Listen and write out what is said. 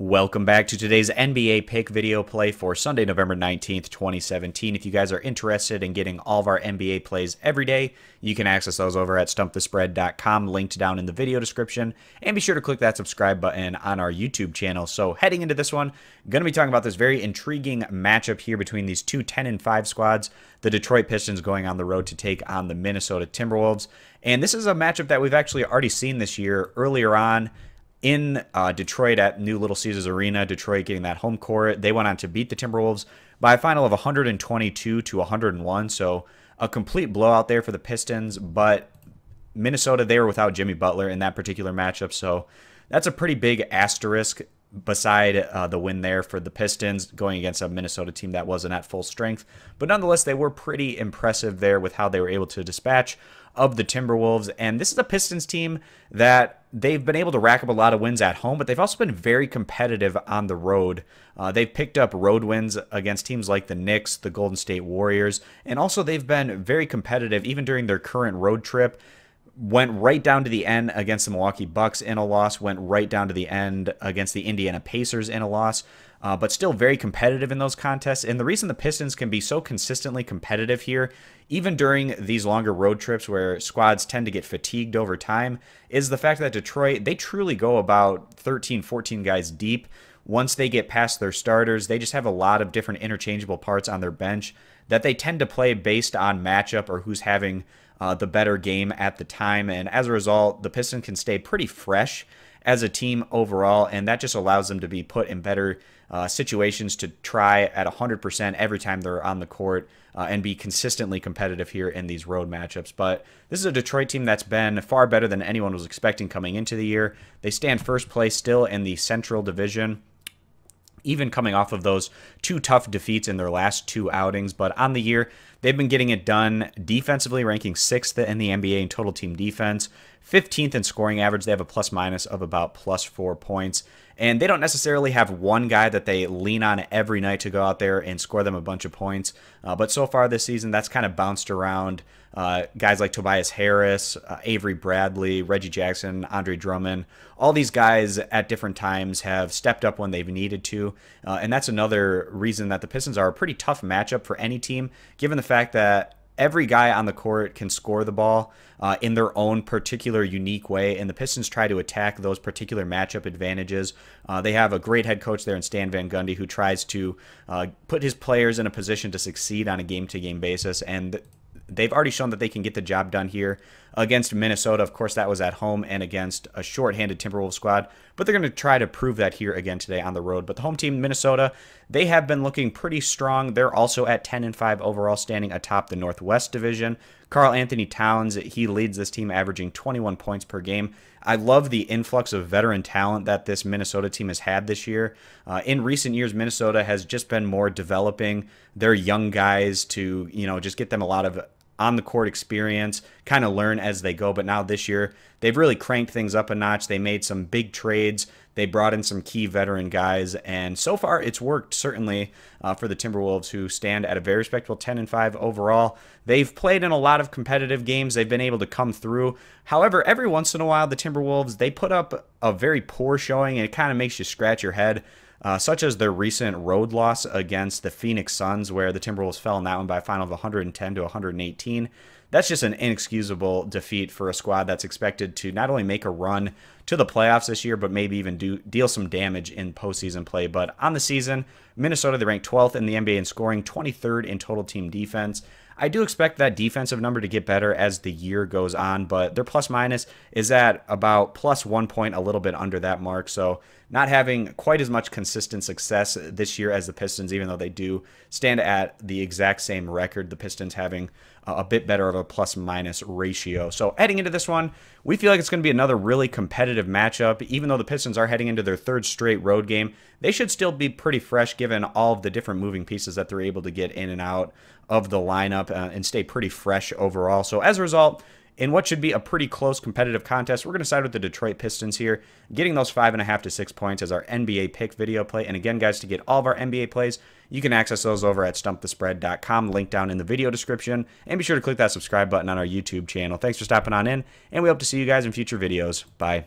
Welcome back to today's NBA pick video play for Sunday, November 19th, 2017. If you guys are interested in getting all of our NBA plays every day, you can access those over at stumpthespread.com, linked down in the video description. And be sure to click that subscribe button on our YouTube channel. So heading into this one, going to be talking about this very intriguing matchup here between these two 10-5 squads. The Detroit Pistons going on the road to take on the Minnesota Timberwolves. And this is a matchup that we've actually already seen this year earlier on in Detroit at New Little Caesars Arena. Detroit getting that home court. They went on to beat the Timberwolves by a final of 122 to 101. So a complete blowout there for the Pistons. But Minnesota, they were without Jimmy Butler in that particular matchup. So that's a pretty big asterisk beside the win there for the Pistons going against a Minnesota team that wasn't at full strength. But nonetheless, they were pretty impressive there with how they were able to dispatch of the Timberwolves. And this is a Pistons team that they've been able to rack up a lot of wins at home, but they've also been very competitive on the road. They've picked up road wins against teams like the Knicks, the Golden State Warriors, and also they've been very competitive even during their current road trip. Went right down to the end against the Milwaukee Bucks in a loss, went right down to the end against the Indiana Pacers in a loss, but still very competitive in those contests. And the reason the Pistons can be so consistently competitive here, even during these longer road trips where squads tend to get fatigued over time, is the fact that Detroit, they truly go about 13, 14 guys deep. Once they get past their starters, they just have a lot of different interchangeable parts on their bench that they tend to play based on matchup or who's having the better game at the time. And as a result, the Pistons can stay pretty fresh as a team overall, and that just allows them to be put in better situations to try at 100% every time they're on the court and be consistently competitive here in these road matchups. But this is a Detroit team that's been far better than anyone was expecting coming into the year. They stand first place still in the Central Division, even coming off of those two tough defeats in their last two outings. But on the year, they've been getting it done defensively, ranking 6th in the NBA in total team defense, 15th in scoring average. They have a plus-minus of about +4 points. And they don't necessarily have one guy that they lean on every night to go out there and score them a bunch of points. But so far this season, that's kind of bounced around. Guys like Tobias Harris, Avery Bradley, Reggie Jackson, Andre Drummond, all these guys at different times have stepped up when they've needed to. And that's another reason that the Pistons are a pretty tough matchup for any team, given the fact that every guy on the court can score the ball in their own particular unique way, and the Pistons try to attack those particular matchup advantages. They have a great head coach there in Stan Van Gundy who tries to put his players in a position to succeed on a game-to-game basis, and they've already shown that they can get the job done here against Minnesota. Of course, that was at home and against a short-handed Timberwolves squad, but they're going to try to prove that here again today on the road. But the home team, Minnesota, they have been looking pretty strong. They're also at 10-5 overall, standing atop the Northwest Division. Karl Anthony Towns, he leads this team, averaging 21 points per game. I love the influx of veteran talent that this Minnesota team has had this year. In recent years, Minnesota has just been more developing their young guys to, just get them a lot of on-the-court experience, kind of learn as they go. But now this year, they've really cranked things up a notch. They made some big trades. They brought in some key veteran guys, and so far it's worked, certainly, for the Timberwolves, who stand at a very respectable 10-5 overall. They've played in a lot of competitive games. They've been able to come through. However, every once in a while, the Timberwolves, they put up a very poor showing, and it kind of makes you scratch your head. Such as their recent road loss against the Phoenix Suns, where the Timberwolves fell in that one by a final of 110 to 118. That's just an inexcusable defeat for a squad that's expected to not only make a run to the playoffs this year, but maybe even deal some damage in postseason play. But on the season, Minnesota, they ranked 12th in the NBA in scoring, 23rd in total team defense. I do expect that defensive number to get better as the year goes on, but their plus-minus is at about +1 point, a little bit under that mark. So not having quite as much consistent success this year as the Pistons, even though they do stand at the exact same record. The Pistons having a bit better of a plus-minus ratio. So heading into this one, we feel like it's going to be another really competitive matchup. Even though the Pistons are heading into their 3rd straight road game, they should still be pretty fresh given all of the different moving pieces that they're able to get in and out of the lineup and stay pretty fresh overall. So as a result, in what should be a pretty close competitive contest, we're going to side with the Detroit Pistons here, getting those 5.5 to 6 points as our NBA pick video play. And again, guys, to get all of our NBA plays, you can access those over at stumpthespread.com, link down in the video description. And be sure to click that subscribe button on our YouTube channel. Thanks for stopping on in, and we hope to see you guys in future videos. Bye.